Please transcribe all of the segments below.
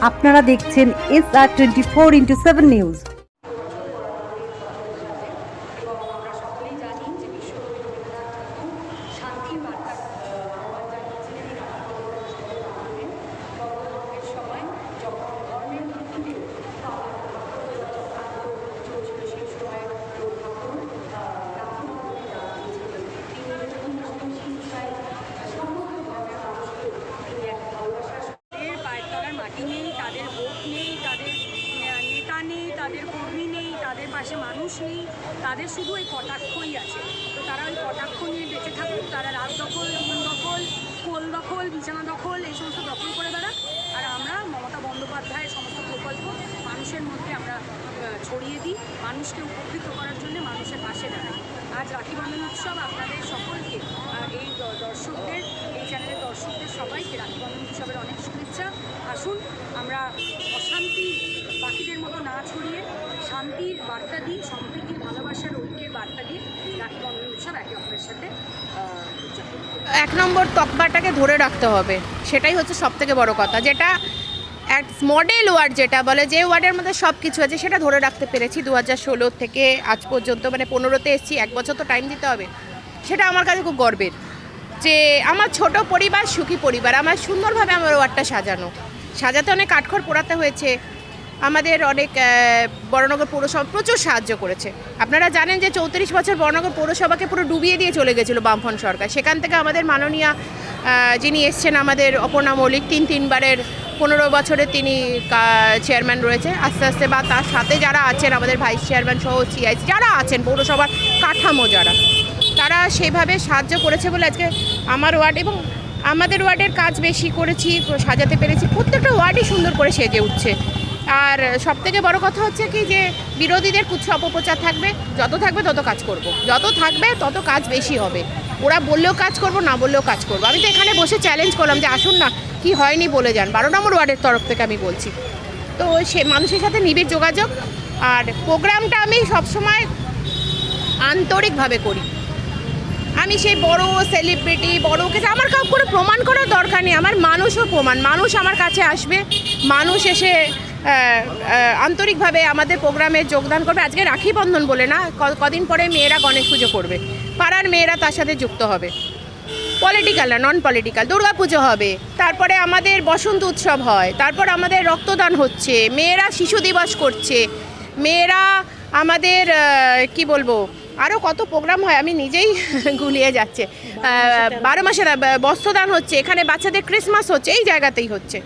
আপনারা দেখছেন SR24x7 news. তাদের ভোট নেই, তাদের নেতা নেই, তাদের কর্মী নেই, তাদের পাশে মানুষ নেই, তাদের শুধু এই কটাক্ষই আছে। তো তারা ওই কটাক্ষ নিয়ে বেঁচে থাকুক, তারা রাত দখল, মন দখল, কোল দখল, বিছানা দখল, এই সমস্ত দখল করে বেড়াক। আর আমরা মমতা বন্দ্যোপাধ্যায়ের সমস্ত প্রকল্প মানুষের মধ্যে আমরা ছড়িয়ে দিই, মানুষকে উপকৃত করার জন্য মানুষের পাশে দাঁড়াই। আজ রাখি বন্ধন উৎসব আপনাদের সকলকে, এই দর্শকদের, এই চ্যানেলের দর্শকদের সবাইকে রাখি বন্ধন উৎসবের অনেক শুভেচ্ছা। আসুন আমরা অশান্তি বাকিদের মতো না ছড়িয়ে শান্তির বার্তা দিই, সম্প্রীতির, ভালোবাসার, ঐক্যের বার্তা দিয়ে রাখি বন্ধন উৎসব একে অপরের সাথে উদযাপন করি। 1 নম্বর তকমাটাকে ধরে রাখতে হবে, সেটাই হচ্ছে সবথেকে বড় কথা। যেটা এক মডেল ওয়ার্ড যেটা বলে, যে ওয়ার্ডের মধ্যে সব কিছু আছে সেটা ধরে রাখতে পেরেছি 2016 থেকে আজ পর্যন্ত, মানে 15তে এসেছি, 1 বছর তো টাইম দিতে হবে। সেটা আমার কাছে খুব গর্বের যে আমার ছোট পরিবার, সুখী পরিবার, আমার সুন্দরভাবে আমার ওয়ার্ডটা সাজাতে অনেক কাঠখড় পোড়াতে হয়েছে। আমাদের অনেক বড়নগর পৌরসভা প্রচুর সাহায্য করেছে। আপনারা জানেন যে 34 বছর বড়নগর পৌরসভাকে পুরো ডুবিয়ে দিয়ে চলে গেছিলো বামফ্রন্ট সরকার। সেখান থেকে আমাদের মাননীয়া যিনি এসছেন, আমাদের অপর্ণা মৌলিক, তিনবারের 15 বছরে তিনি চেয়ারম্যান রয়েছে। আস্তে আস্তে বা তার সাথে যারা আছেন, আমাদের ভাইস চেয়ারম্যান সহ সিআইসি যারা আছেন, পৌরসভার কাঠামো যারা, তারা সেভাবে সাহায্য করেছে বলে আজকে আমার ওয়ার্ড এবং আমাদের ওয়ার্ডের কাজ বেশি করেছি, সাজাতে পেরেছি। প্রত্যেকটা ওয়ার্ডই সুন্দর করে সেজে উঠছে। আর সবথেকে বড় কথা হচ্ছে কি, যে বিরোধীদের কুৎসা অপপ্রচার থাকবে, যত থাকবে তত কাজ করব, যত থাকবে তত কাজ বেশি হবে। ওরা বললেও কাজ করব, না বললেও কাজ করব। আমি তো এখানে বসে চ্যালেঞ্জ করলাম যে আসুন না, কি হয়নি বলে যান। 12 নম্বর ওয়ার্ডের তরফ থেকে আমি বলছি। তো সে মানুষের সাথে নিবিড় যোগাযোগ, আর প্রোগ্রামটা আমি সবসময় আন্তরিকভাবে করি। আমি সেই বড় সেলিব্রিটি, বড় কিছু আমার কাউ করে প্রমাণ করার দরকার নেই। আমার মানুষও প্রমাণ, মানুষ আমার কাছে আসবে, মানুষ এসে আন্তরিকভাবে আমাদের প্রোগ্রামে যোগদান করবে। আজকে রাখি বন্ধন বলে না, কদিন পরে মেয়েরা গণেশ পুজো করবে, পাড়ার মেয়েরা তার সাথে যুক্ত হবে। পলিটিক্যাল না, নন পলিটিক্যাল। দুর্গা পুজো হবে, তারপরে আমাদের বসন্ত উৎসব হয়, তারপর আমাদের রক্তদান হচ্ছে, মেয়েরা শিশু দিবস করছে, মেয়েরা আমাদের কি বলবো, আরও কত প্রোগ্রাম হয় আমি নিজেই গুলিয়ে যাচ্ছে। 12 মাসের বস্ত্রদান হচ্ছে, এখানে বাচ্চাদের ক্রিসমাস হচ্ছে, এই জায়গাতেই হচ্ছে,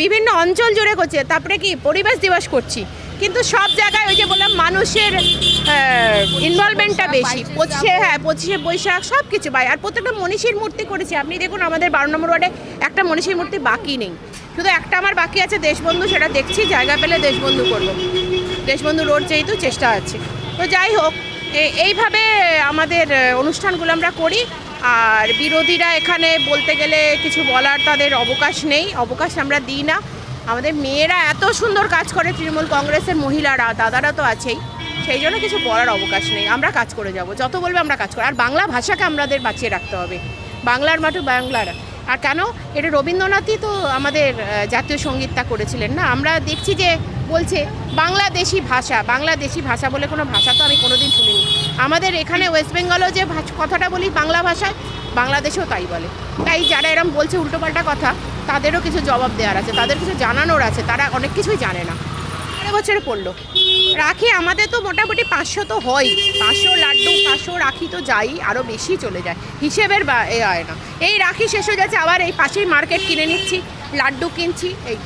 বিভিন্ন অঞ্চল জুড়ে করছে। তারপরে কি পরিবেশ দিবস করছি, কিন্তু সব জায়গায় ওই যে বললাম মানুষের ইনভলভমেন্টটা বেশি। 25শে বৈশাখ সব কিছু পাই। আর প্রত্যেকটা মনীষীর মূর্তি করেছি। আপনি দেখুন আমাদের 12 নম্বর ওয়ার্ডে একটা মনীষীর মূর্তি বাকি নেই, শুধু একটা আমার বাকি আছে দেশবন্ধু, সেটা দেখছি, জায়গা পেলে দেশবন্ধু করব। দেশবন্ধু রোড যেহেতু চেষ্টা আছে। তো যাই হোক, এইভাবে আমাদের অনুষ্ঠানগুলো আমরা করি। আর বিরোধীরা এখানে বলতে গেলে কিছু বলার তাদের অবকাশ নেই, অবকাশ আমরা দিই না। আমাদের মেয়েরা এত সুন্দর কাজ করে, তৃণমূল কংগ্রেসের মহিলারা, দাদারা তো আছেই, সেই জন্য কিছু বলার অবকাশ নেই। আমরা কাজ করে যাব, যত বলবে আমরা কাজ করি। আর বাংলা ভাষাকে আমাদের বাঁচিয়ে রাখতে হবে, বাংলার মাঠে বাংলার। আর কেন, এটা রবীন্দ্রনাথই তো আমাদের জাতীয় সঙ্গীতটা করেছিলেন না। আমরা দেখছি যে বলছে বাংলাদেশি ভাষা বলে কোনো ভাষা তো আমি কোনোদিন শুনিনি। আমাদের এখানে ওয়েস্ট বেঙ্গলও যে কথাটা বলি বাংলা ভাষায়, বাংলাদেশেও তাই বলে। তাই যারা এরম বলছে উল্টোপাল্টা কথা, তাদেরও কিছু জবাব দেওয়ার আছে, তাদের কিছু জানানোর আছে, তারা অনেক কিছুই জানে না। 13 বছরে পড়লো রাখি। আমাদের তো মোটামুটি 500 তো হয়, 500 লাড্ডু, 500 রাখি তো যাই, আরও বেশি চলে যায়, হিসেবের বা এ হয় না। এই রাখি শেষ হয়ে যাচ্ছে, আবার এই পাশেই মার্কেট কিনে নিচ্ছি, লাড্ডু কিনছি। এই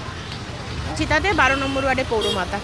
চিতাতে 12 নম্বর ওয়ার্ডে পৌরমাতা।